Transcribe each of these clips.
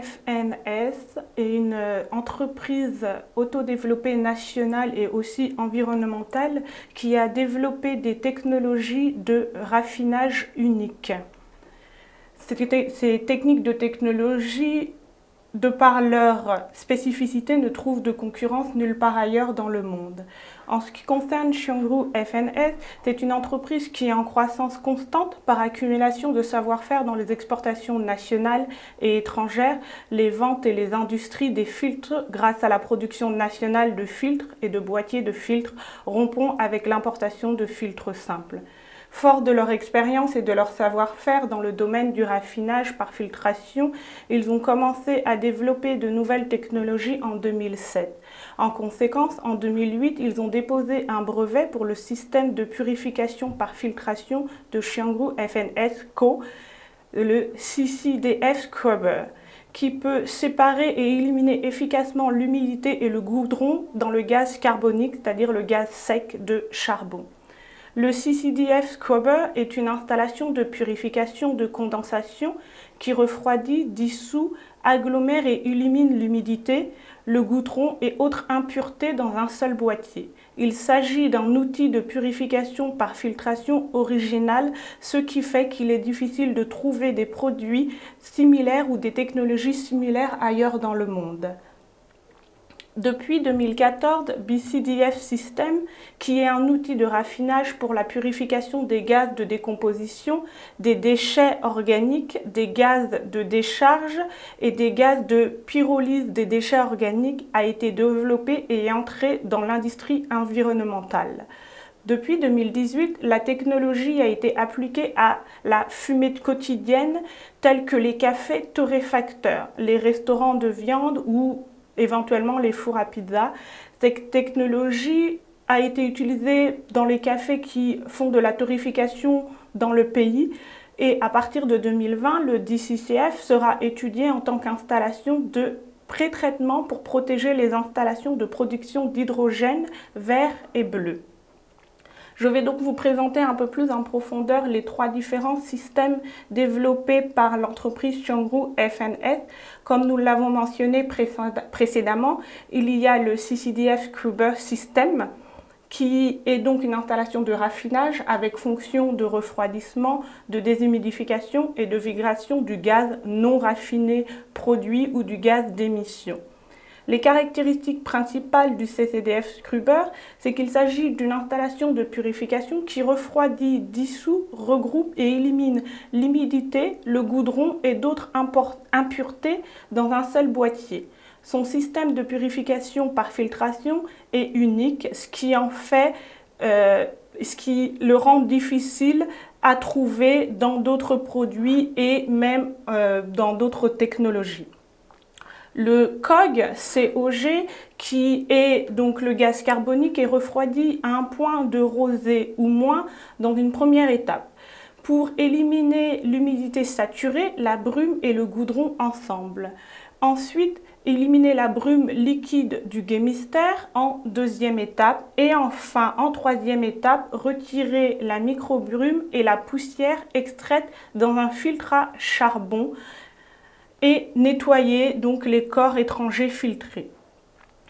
FNS est une entreprise autodéveloppée nationale et aussi environnementale qui a développé des technologies de raffinage uniques. Ces techniques de technologie, de par leur spécificité, ne trouvent de concurrence nulle part ailleurs dans le monde. En ce qui concerne Xiongru FNS, c'est une entreprise qui est en croissance constante par accumulation de savoir-faire dans les exportations nationales et étrangères, les ventes et les industries des filtres grâce à la production nationale de filtres et de boîtiers de filtres rompant avec l'importation de filtres simples. Forts de leur expérience et de leur savoir-faire dans le domaine du raffinage par filtration, ils ont commencé à développer de nouvelles technologies en 2007. En conséquence, en 2008, ils ont déposé un brevet pour le système de purification par filtration de Xiongru FNS Co., le CCDF Scrubber, qui peut séparer et éliminer efficacement l'humidité et le goudron dans le gaz carbonique, c'est-à-dire le gaz sec de charbon. Le CCDF Scrubber est une installation de purification de condensation qui refroidit, dissout, agglomère et élimine l'humidité, le goudron et autres impuretés dans un seul boîtier. Il s'agit d'un outil de purification par filtration original, ce qui fait qu'il est difficile de trouver des produits similaires ou des technologies similaires ailleurs dans le monde. Depuis 2014, BCDF System, qui est un outil de raffinage pour la purification des gaz de décomposition, des déchets organiques, des gaz de décharge et des gaz de pyrolyse des déchets organiques, a été développé et est entré dans l'industrie environnementale. Depuis 2018, la technologie a été appliquée à la fumée quotidienne telle que les cafés torréfacteurs, les restaurants de viande ou éventuellement les fours à pizza. Cette technologie a été utilisée dans les cafés qui font de la torréfaction dans le pays et à partir de 2020, le DCCF sera étudié en tant qu'installation de pré-traitement pour protéger les installations de production d'hydrogène vert et bleu. Je vais donc vous présenter un peu plus en profondeur les trois différents systèmes développés par l'entreprise Xiongru FNS. Comme nous l'avons mentionné précédemment, il y a le CCDF Scrubber System, qui est donc une installation de raffinage avec fonction de refroidissement, de déshumidification et de vibration du gaz non raffiné produit ou du gaz d'émission. Les caractéristiques principales du CCDF Scrubber, c'est qu'il s'agit d'une installation de purification qui refroidit, dissout, regroupe et élimine l'humidité, le goudron et d'autres impuretés dans un seul boîtier. Son système de purification par filtration est unique, ce qui le rend difficile à trouver dans d'autres produits et même dans d'autres technologies. Le COG, qui est donc le gaz carbonique, est refroidi à un point de rosée ou moins dans une première étape, pour éliminer l'humidité saturée, la brume et le goudron ensemble. Ensuite, éliminer la brume liquide du gémister en deuxième étape. Et enfin, en troisième étape, retirer la microbrume et la poussière extraite dans un filtre à charbon et nettoyer donc les corps étrangers filtrés.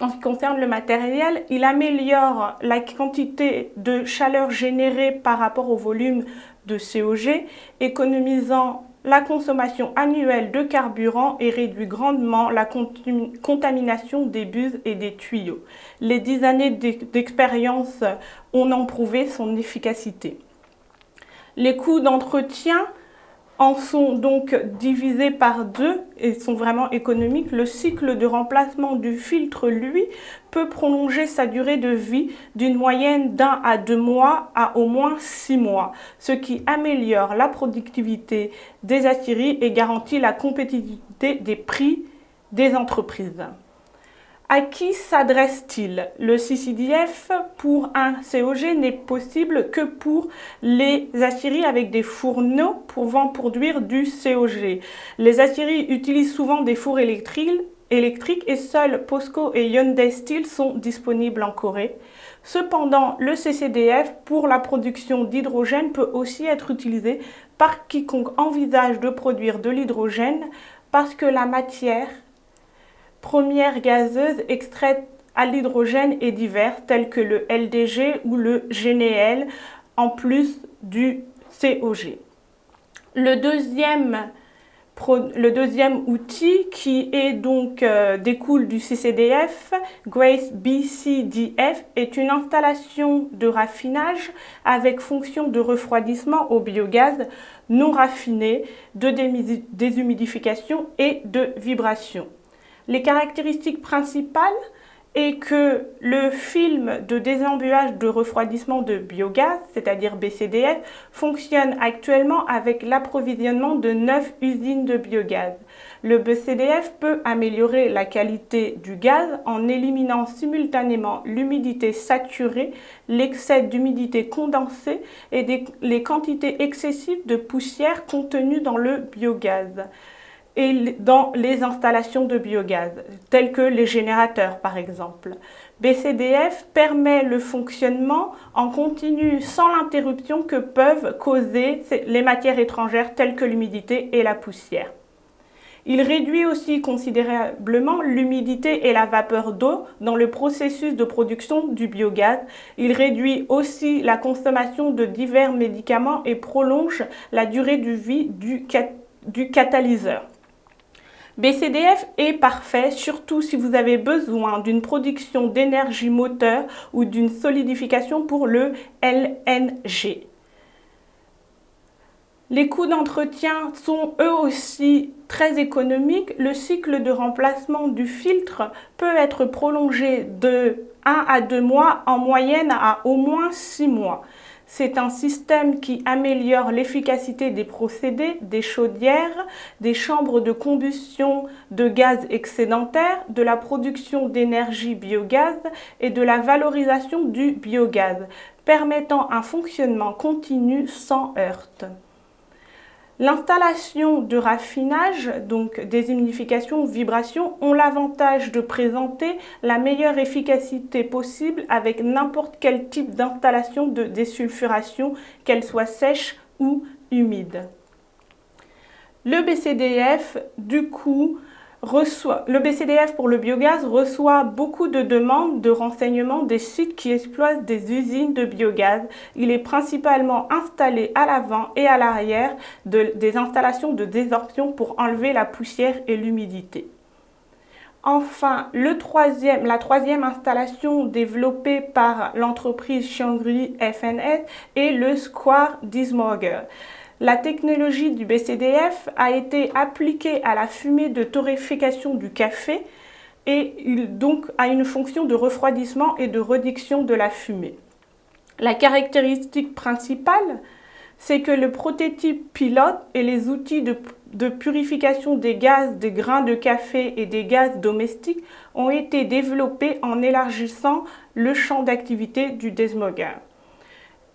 En ce qui concerne le matériel, il améliore la quantité de chaleur générée par rapport au volume de COG, économisant la consommation annuelle de carburant et réduit grandement la contamination des buses et des tuyaux. Les 10 années d'expérience ont prouvé son efficacité. Les coûts d'entretien en sont donc divisés par 2 et sont vraiment économiques. Le cycle de remplacement du filtre, lui, peut prolonger sa durée de vie d'une moyenne d'1 à 2 mois à au moins 6 mois, ce qui améliore la productivité des aciéries et garantit la compétitivité des prix des entreprises. À qui s'adresse-t-il? Le CCDF pour un COG n'est possible que pour les aciéries avec des fourneaux pouvant produire du COG. Les aciéries utilisent souvent des fours électriques et seuls POSCO et Hyundai Steel sont disponibles en Corée. Cependant, le CCDF pour la production d'hydrogène peut aussi être utilisé par quiconque envisage de produire de l'hydrogène parce que la matière première gazeuse extraite à l'hydrogène est diverse, telle que le LDG ou le GNL, en plus du COG. Le deuxième outil qui est donc découle du CCDF, Grace BCDF, est une installation de raffinage avec fonction de refroidissement au biogaz non raffiné, de déshumidification et de vibration. Les caractéristiques principales est que le film de désembuage de refroidissement de biogaz, c'est-à-dire BCDF, fonctionne actuellement avec l'approvisionnement de 9 usines de biogaz. Le BCDF peut améliorer la qualité du gaz en éliminant simultanément l'humidité saturée, l'excès d'humidité condensée et les quantités excessives de poussière contenues dans le biogaz et dans les installations de biogaz, telles que les générateurs par exemple. BCDF permet le fonctionnement en continu sans l'interruption que peuvent causer les matières étrangères telles que l'humidité et la poussière. Il réduit aussi considérablement l'humidité et la vapeur d'eau dans le processus de production du biogaz. Il réduit aussi la consommation de divers médicaments et prolonge la durée de vie du catalyseur. BCDF est parfait, surtout si vous avez besoin d'une production d'énergie moteur ou d'une solidification pour le LNG. Les coûts d'entretien sont eux aussi très économiques. Le cycle de remplacement du filtre peut être prolongé de 1 à 2 mois, en moyenne à au moins 6 mois. C'est un système qui améliore l'efficacité des procédés, des chaudières, des chambres de combustion de gaz excédentaire, de la production d'énergie biogaz et de la valorisation du biogaz, permettant un fonctionnement continu sans heurts. L'installation de raffinage, donc déshumidification, vibration, ont l'avantage de présenter la meilleure efficacité possible avec n'importe quel type d'installation de désulfuration, qu'elle soit sèche ou humide. Le BCDF, du coup, le BCDF pour le biogaz reçoit beaucoup de demandes de renseignements des sites qui exploitent des usines de biogaz. Il est principalement installé à l'avant et à l'arrière des installations de désorption pour enlever la poussière et l'humidité. Enfin, la troisième installation développée par l'entreprise Xiangri FNS est le Square Dismorger. La technologie du BCDF a été appliquée à la fumée de torréfaction du café et donc a une fonction de refroidissement et de réduction de la fumée. La caractéristique principale, c'est que le prototype pilote et les outils de purification des gaz, des grains de café et des gaz domestiques ont été développés en élargissant le champ d'activité du Desmogger.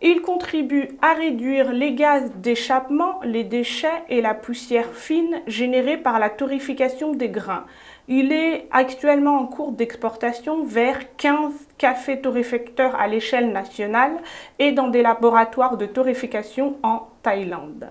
Il contribue à réduire les gaz d'échappement, les déchets et la poussière fine générée par la torréfaction des grains. Il est actuellement en cours d'exportation vers 15 cafés torréfacteurs à l'échelle nationale et dans des laboratoires de torréfaction en Thaïlande.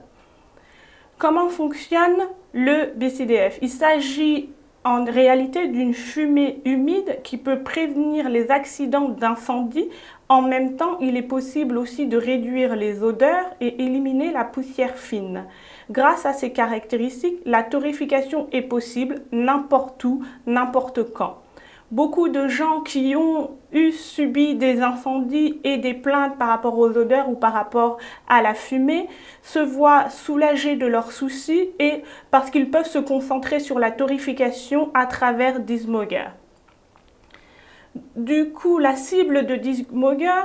Comment fonctionne le BCDF? Il s'agit en réalité d'une fumée humide qui peut prévenir les accidents d'incendie. En même temps, il est possible aussi de réduire les odeurs et éliminer la poussière fine. Grâce à ces caractéristiques, la torréfaction est possible n'importe où, n'importe quand. Beaucoup de gens qui ont subi des incendies et des plaintes par rapport aux odeurs ou par rapport à la fumée se voient soulagés de leurs soucis et parce qu'ils peuvent se concentrer sur la torréfaction à travers Dismogger. Du coup, la cible de Dismogger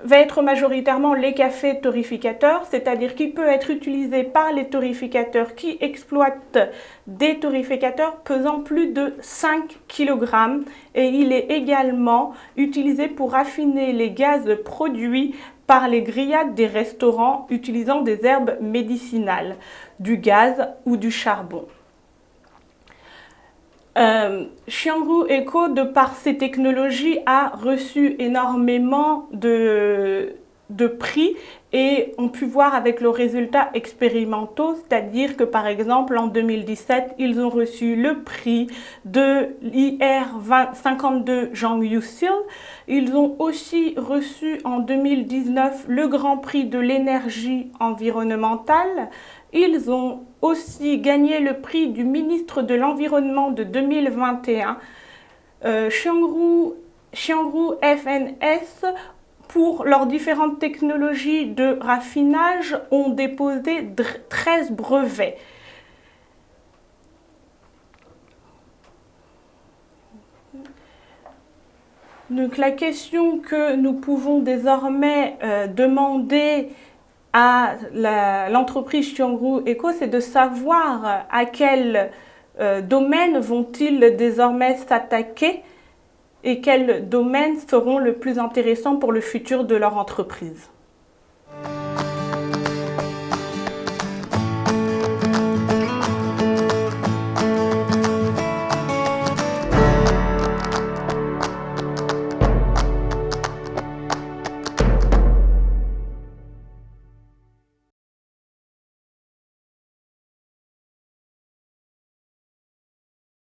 va être majoritairement les cafés torréficateurs, c'est-à-dire qu'il peut être utilisé par les torréficateurs qui exploitent des torréficateurs pesant plus de 5 kg et il est également utilisé pour raffiner les gaz produits par les grillades des restaurants utilisant des herbes médicinales, du gaz ou du charbon. Xiangru Eco, de par ses technologies, a reçu énormément de prix et ont pu voir avec leurs résultats expérimentaux, c'est-à-dire que par exemple en 2017, ils ont reçu le prix de l'IR52 Zhang Youxil. Ils ont aussi reçu en 2019 le Grand Prix de l'énergie environnementale. Ils ont aussi gagné le prix du ministre de l'Environnement de 2021. Xiangru FNS, pour leurs différentes technologies de raffinage, ont déposé 13 brevets. Donc la question que nous pouvons désormais demander à l'entreprise Xiangru Eco, c'est de savoir à quel domaine vont-ils désormais s'attaquer et quels domaines seront le plus intéressants pour le futur de leur entreprise.